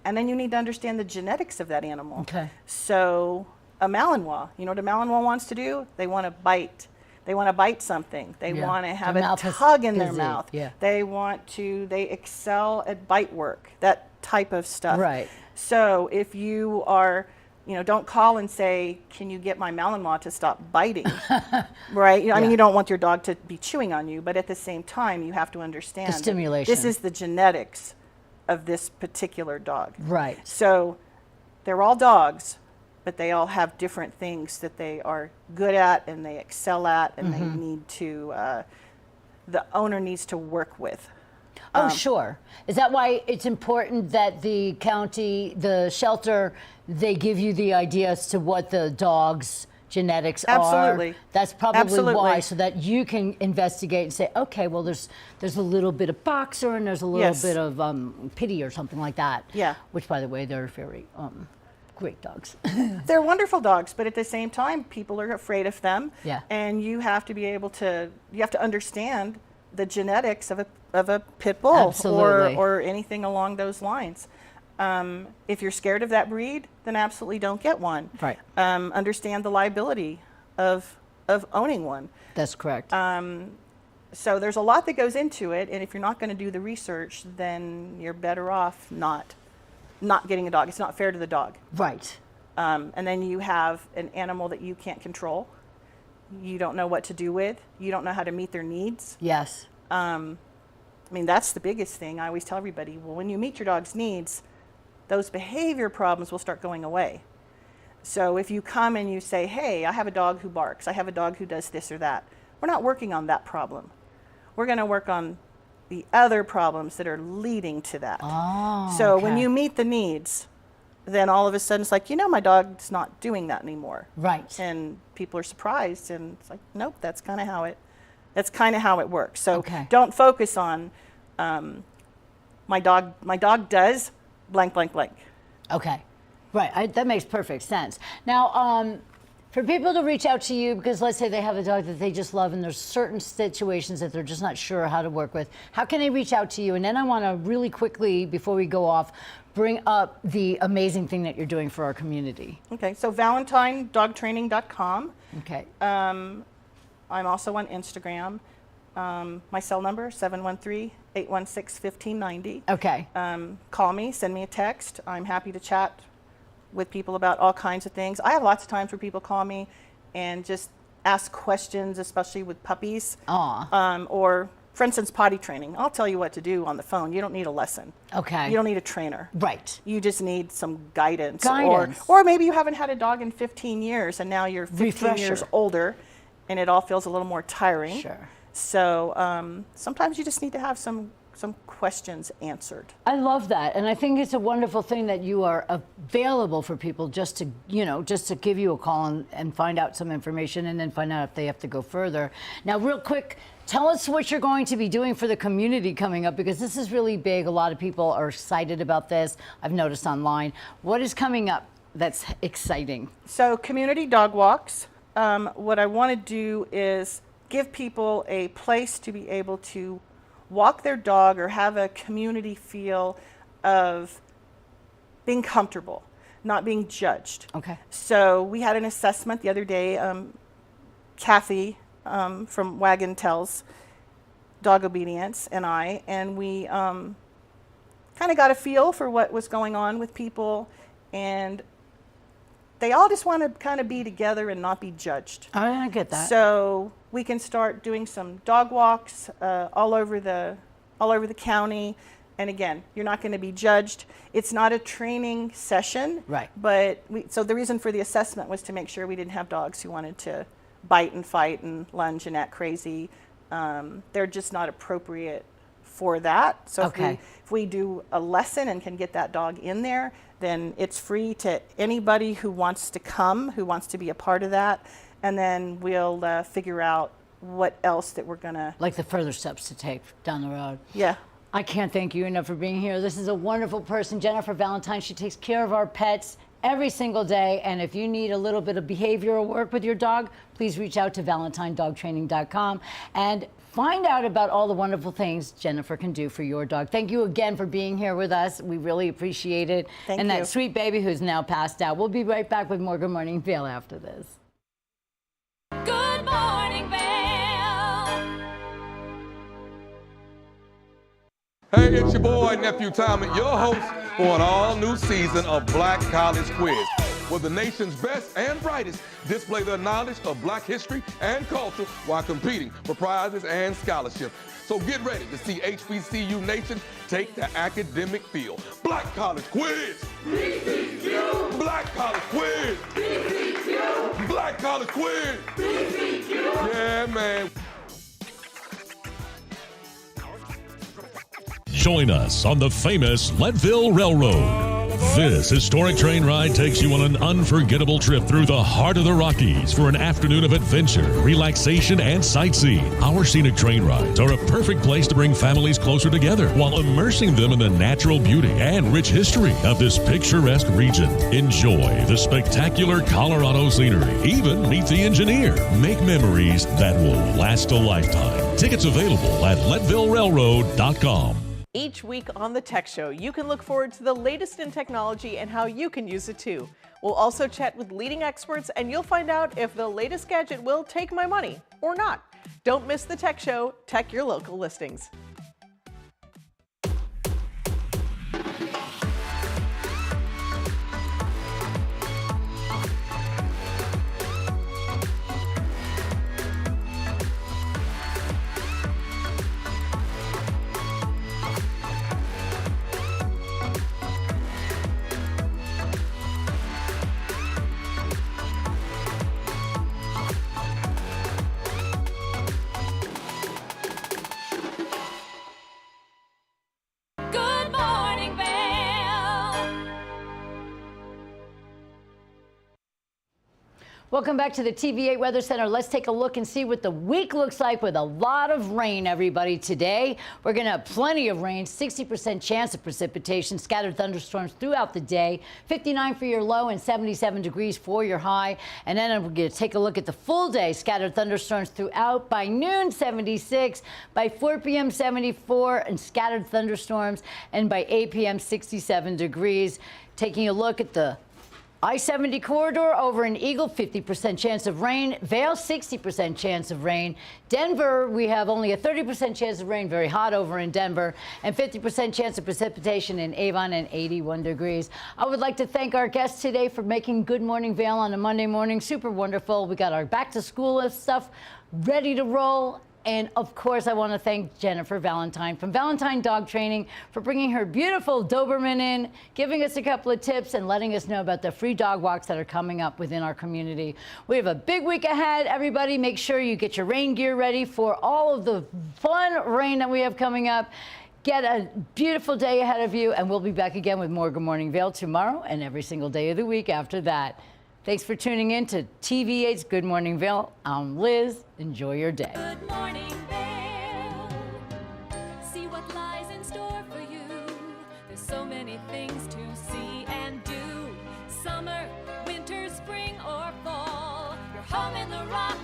then you need to understand the genetics of that animal. Okay. So a Malinois, you know what a Malinois wants to do? They want to bite. They want to bite something. They want to have a tug in their mouth. Yeah. They excel at bite work, that type of stuff. Right. So if you are, you know, don't call and say, can you get my Malinois to stop biting? Right? You know, I mean, you don't want your dog to be chewing on you, but at the same time, you have to understand the stimulation. This is the genetics of this particular dog. Right. So they're all dogs, but they all have different things that they are good at and they excel at and they need to, the owner needs to work with. Oh, sure. Is that why it's important that the county, the shelter, they give you the idea as to what the dog's genetics Absolutely. are? That's probably Absolutely. why, so that you can investigate and say, okay, well, there's a little bit of boxer and there's a little bit of pity or something like that. Yeah. Which, by the way, they're very great dogs. They're wonderful dogs, but at the same time, people are afraid of them. Yeah. And you have to be able to, you have to understand the genetics of a pit bull Absolutely. or anything along those lines. If you're scared of that breed, then absolutely don't get one. Right. Understand the liability of owning one. That's correct. So there's a lot that goes into it, and if you're not going to do the research, then you're better off not getting a dog. It's not fair to the dog. Right. And then you have an animal that you can't control. You don't know what to do with. You don't know how to meet their needs. Yes. I mean, that's the biggest thing. I always tell everybody, well, when you meet your dog's needs, those behavior problems will start going away. So if you come and you say, hey, I have a dog who barks, I have a dog who does this or that, we're not working on that problem. We're going to work on the other problems that are leading to that. Oh, so okay. when you meet the needs, then all of a sudden it's like, my dog's not doing that anymore. Right. And people are surprised, and it's like, nope, that's kind of how it works. So Okay. don't focus on my dog does blank, blank, blank. Okay. Right. That makes perfect sense. Now, for people to reach out to you, because let's say they have a dog that they just love and there's certain situations that they're just not sure how to work with, how can they reach out to you? And then I want to really quickly, before we go off, bring up the amazing thing that you're doing for our community. Okay, so ValentineDogTraining.com. Okay. I'm also on Instagram. My cell number, 713-816-1590. Okay. Call me, send me a text. I'm happy to chat with people about all kinds of things. I have lots of times where people call me and just ask questions, especially with puppies. Or, for instance, potty training. I'll tell you what to do on the phone. You don't need a lesson. Okay. You don't need a trainer. Right. You just need some guidance. Guidance. Or maybe you haven't had a dog in 15 years and now you're 15 years Refresher. older and it all feels a little more tiring. Sure. So sometimes you just need to have some questions answered. I love that, and I think it's a wonderful thing that you are available for people just to give you a call and find out some information, and then find out if they have to go further. Now, real quick, tell us what you're going to be doing for the community coming up, because this is really big. A lot of people are excited about this. I've noticed online. What is coming up that's exciting? So community dog walks. What I want to do is give people a place to be able to walk their dog or have a community feel of being comfortable, not being judged. Okay. So we had an assessment the other day. Kathy from Wagon Tells Dog Obedience and we kind of got a feel for what was going on with people, and they all just want to kind of be together and not be judged. I get that. So we can start doing some dog walks all over the county. And again, you're not going to be judged. It's not a training session. Right. But so the reason for the assessment was to make sure we didn't have dogs who wanted to bite and fight and lunge and act crazy. They're just not appropriate for that. So Okay. if we do a lesson and can get that dog in there, then it's free to anybody who wants to come, who wants to be a part of that. And then we'll figure out what else that we're going to... Like the further steps to take down the road. Yeah. I can't thank you enough for being here. This is a wonderful person, Jennifer Valentine. She takes care of our pets every single day. And if you need a little bit of behavioral work with your dog, please reach out to ValentineDogTraining.com and find out about all the wonderful things Jennifer can do for your dog. Thank you again for being here with us. We really appreciate it. Thank and you. that sweet baby who's now passed out. We'll be right back with more Good Morning Vail after this. Good morning, Vail. Hey, it's your boy, Nephew Tommy, your host for an all-new season of Black College Quiz, where the nation's best and brightest display their knowledge of Black history and culture while competing for prizes and scholarships. So get ready to see HBCU Nation take the academic field. Black College Quiz! BCQ! Black College Quiz! BCQ! Black College Quiz! BCQ! Yeah, man. Join us on the famous Leadville Railroad. This historic train ride takes you on an unforgettable trip through the heart of the Rockies for an afternoon of adventure, relaxation, and sightseeing. Our scenic train rides are a perfect place to bring families closer together while immersing them in the natural beauty and rich history of this picturesque region. Enjoy the spectacular Colorado scenery. Even meet the engineer. Make memories that will last a lifetime. Tickets available at LettvilleRailroad.com. Each week on The Tech Show, you can look forward to the latest in technology and how you can use it too. We'll also chat with leading experts, and you'll find out if the latest gadget will take my money or not. Don't miss The Tech Show. Tech your local listings. Good morning, Vail. Welcome back to the TV8 Weather Center. Let's take a look and see what the week looks like with a lot of rain, everybody. Today, we're going to have plenty of rain, 60% chance of precipitation, scattered thunderstorms throughout the day, 59 for your low and 77 degrees for your high. And then we're going to take a look at the full day, scattered thunderstorms throughout. By noon, 76. By 4 p.m., 74, and scattered thunderstorms. And by 8 p.m., 67 degrees. Taking a look at the I-70 corridor over in Eagle, 50% chance of rain. Vail, 60% chance of rain. Denver, we have only a 30% chance of rain, very hot over in Denver, and 50% chance of precipitation in Avon and 81 degrees. I would like to thank our guests today for making Good Morning Vail on a Monday morning super wonderful. We got our back to school stuff ready to roll. And of course, I want to thank Jennifer Valentine from Valentine Dog Training for bringing her beautiful Doberman in, giving us a couple of tips and letting us know about the free dog walks that are coming up within our community. We have a big week ahead. Everybody, make sure you get your rain gear ready for all of the fun rain that we have coming up. Get a beautiful day ahead of you, and we'll be back again with more Good Morning Vail tomorrow and every single day of the week after that. Thanks for tuning in to TV8's Good Morning Vail. I'm Liz. Enjoy your day. Good morning, Vail. See what lies in store for you. There's so many things to see and do. Summer, winter, spring, or fall. You're home in the Rockies.